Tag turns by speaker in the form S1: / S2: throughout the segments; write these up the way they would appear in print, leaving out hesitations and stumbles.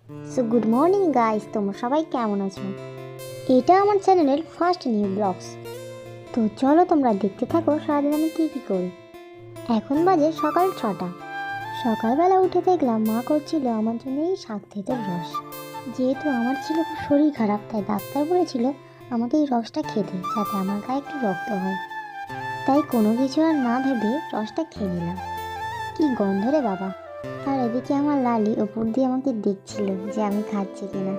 S1: So good morning guys, তোমরা সবাই কেমন আছো? এটা আমার চ্যানেলের ফার্স্ট নিউ ব্লগস। তো চলো তোমরা দেখতে থাকো সারাদিন আমি কী করি। এখন বাজে সকাল 6টা। সকালবেলা উঠে দেখলাম মা করছিল আমার জন্য এই শাক তেঁতুল রস। যেহেতু আমার ছিল খুব শরীর খারাপ, তাই ডাক্তার বলেছিল আমাকে এই রসটা খেতে, যাতে আমার গায়ে একটু রক্ত হয়। তাই কোনো কিছু আর না ভেবে রসটা খেয়ে নিলাম। কি গন্ধ রে বাবা! আর এদিকে আমার লালি ওপর দিয়ে আমাকে দেখছিল যে আমি খাচ্ছি কিনা।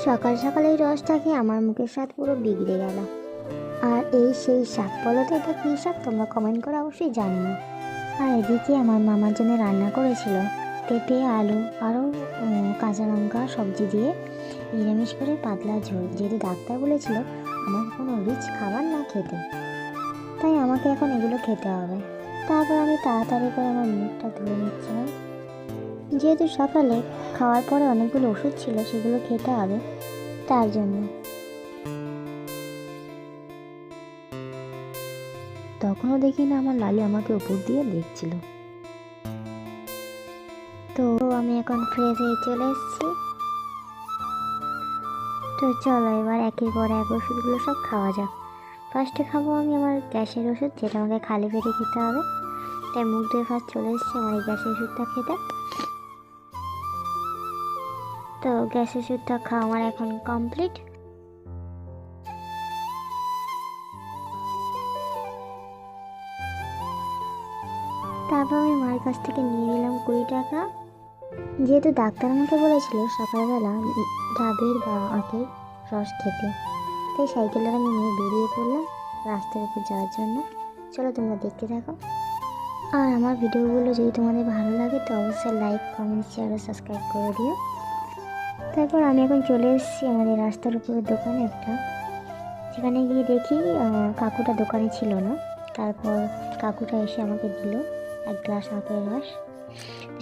S1: সকাল সকাল এই রসটা খেয়ে আমার মুখের স্বাদ পুরো বিগড়ে গেল। আর এই সেই শাক, বলো তো এটা কী শাক? তোমরা কমেন্ট করে অবশ্যই জানিও। আর এদিকে আমার মামার জন্য রান্না করেছিল পেঁপে, আলু আরও কাঁচা লঙ্কা সবজি দিয়ে নিরামিষ করে পাতলা ঝোল। যেহেতু ডাক্তার বলেছিল আমাকে কোনো রিচ খাবার না খেতে, তাই আমাকে এখন এগুলো খেতে হবে। তারপর আমি তাড়াতাড়ি করে আমার মুখটা ধুয়ে নিচ্ছিলাম, যেহেতু সকালে খাওয়ার পরে অনেকগুলো ওষুধ ছিল, সেগুলো খেতে হবে, তার জন্য। তখনও দেখি না আমার লালি আমাকে উপর দিয়ে দেখছিল। তো আমি এখন ফ্রেশ হয়ে চলে এসেছি। তো চলো এবার একের পর এক ওষুধগুলো সব খাওয়া যাক। ফার্স্টে খাবো আমি আমার গ্যাসের ওষুধ, যেটা আমাকে খালি পেটে খেতে হবে। তাই মুখ ধুয়ে ফার্স্ট চলে এসেছি আমার এই গ্যাসের ওষুধটা খেতে। তো গ্যাসের ওষুধটা খাওয়া আমার এখন কমপ্লিট। তারপর আমি মায়ের কাছ থেকে নিয়ে নিলাম 20 টাকা। যেহেতু ডাক্তার আমাকে বলেছিল সকালবেলা ডাবের বা আখের রস খেতে, তাই সাইকেলটা আমি নিয়ে বেরিয়ে পড়লাম রাস্তার উপর যাওয়ার জন্য। চলো তোমরা দেখতে থাকো। আর আমার ভিডিওগুলো যদি তোমাদের ভালো লাগে তো অবশ্যই লাইক, কমেন্ট, শেয়ার ও সাবস্ক্রাইব করে দিও। তারপর আমি এখন চলে এসেছি আমাদের রাস্তার উপরের দোকানে একটা, সেখানে গিয়ে দেখি কাকুটা দোকানে ছিল না। তারপর কাকুটা এসে আমাকে দিল 1 গ্লাস আখের রস,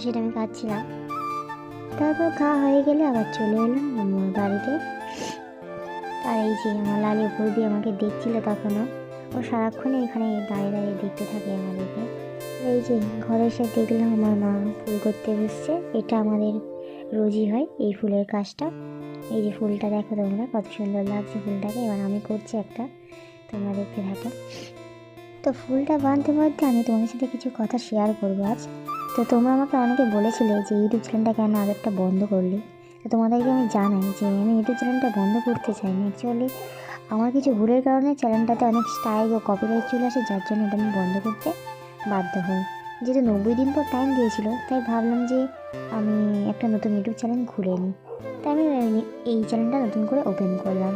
S1: সেটা আমি খাচ্ছিলাম। তারপর খাওয়া হয়ে গেলে আবার চলে এলাম আমার বাড়িতে। আর এই যে আমার লালি উপর দিয়ে আমাকে দেখছিল তখনও, ও সারাক্ষণে এখানে দাঁড়িয়ে দাঁড়িয়ে দেখতে থাকে আমাদেরকে। এই যে ঘরে এসে দেখলাম আমার মা ফুল করতে বসছে। এটা আমাদের রোজই হয় এই ফুলের কাজটা। এই যে ফুলটা দেখো তোমরা, কত সুন্দর লাগছে ফুলটাকে। এবার আমি করছি একটা, তোমরা দেখতে থাকো। তো ফুলটা বাঁধতে বাঁধতে আমি তোমাদের সাথে কিছু কথা শেয়ার করবো আজ। তো তোমরা আমাকে অনেকে বলেছিলে যে ইউটিউব চ্যানেলটা কেন আগেরটা বন্ধ করলি। তো তোমাদেরকে আমি জানাই যে আমি ইউটিউব চ্যানেলটা বন্ধ করতে চাইনি। অ্যাকচুয়ালি আমার কিছু ভুলের কারণে চ্যানেলটাতে অনেক স্ট্রাইক ও কপিরাইট চলে আসে, যার জন্য এটা আমি বন্ধ করতে বাধ্য হই। যেহেতু 90 দিন পর টাইম দিয়েছিল, তাই ভাবলাম যে আমি একটা নতুন ইউটিউব চ্যানেল খুলে নিই। তাই আমি এই চ্যানেলটা নতুন করে ওপেন করলাম।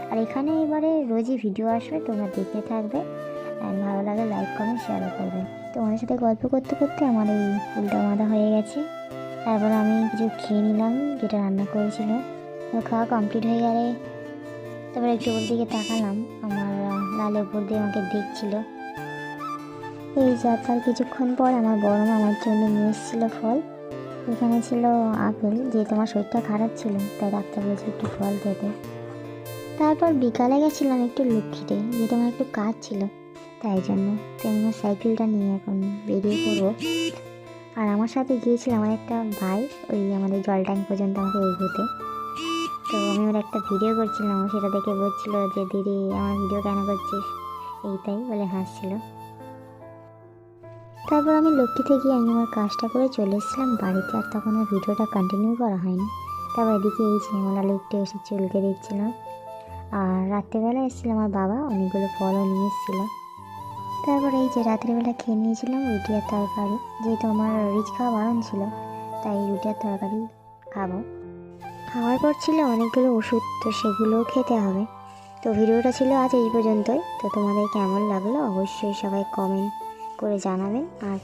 S1: আর এখানে এবারে রোজই ভিডিও আসবে, তোমরা দেখতে থাকবে। আর ভালো লাগে লাইক, কমেন্ট, শেয়ারও করবে। তোমাদের সাথে গল্প করতে করতে আমার এই ফুলটা বাঁধা হয়ে গেছে। তারপর আমি কিছু খেয়ে নিলাম যেটা রান্না করেছিল। খাওয়া কমপ্লিট হয়ে গেলে তারপরে একটু ওর দিকে তাকালাম, আমার লালের উপর দিয়ে আমাকে দেখছিল। এই যাত্রার কিছুক্ষণ পর আমার বড় মা আমার জন্য নিয়ে এসেছিল ফল। এখানে ছিল আপেল, যেহেতু আমার শরীরটা খারাপ ছিল তাই ডাক্তার বলেছে একটু ফল খেতে। তারপর বিকালে গেছিলাম একটু লক্ষ্মীতে, যেহেতু আমার একটু কাজ ছিল তাই জন্য। তাই আমার সাইকেলটা নিয়ে এখন বেরিয়ে পড়বো। আর আমার সাথে গিয়েছিল আমার একটা ভাই, ওই আমাদের জল ট্যাঙ্ক পর্যন্ত আমাকে এগোতে। তো আমি ওর একটা ভিডিও করছিলাম, সেটা দেখে বলছিল যে দিদি আমার ভিডিও কেন করছিস, এইটাই বলে হাসছিল। তারপর আমি লক্ষ্মীতে গিয়ে আমি আমার কাজটা করে চলে এসেছিলাম বাড়িতে। আর তখন আর ভিডিওটা কন্টিনিউ করা হয়নি। তারপর এদিকে এই যে আমার একটু এসে চুলকে দিচ্ছিলাম। আর রাত্রেবেলা এসেছিলো আমার বাবা, অনেকগুলো ফলও নিয়ে এসেছিলো। তারপর এই যে রাত্রিবেলা খেয়ে নিয়েছিলাম রুটি আর তরকারি। যেহেতু আমার রিচ খাওয়া বারণ ছিল, তাই রুটি আর তরকারি খাবো। খাওয়ার পর ছিল অনেকগুলো ওষুধ, তো সেগুলোও খেতে হবে। তো ভিডিওটা ছিল আজ এই পর্যন্তই। তো তোমাদের কেমন লাগলো অবশ্যই সবাই কমেন্ট করে জানাবেন। আর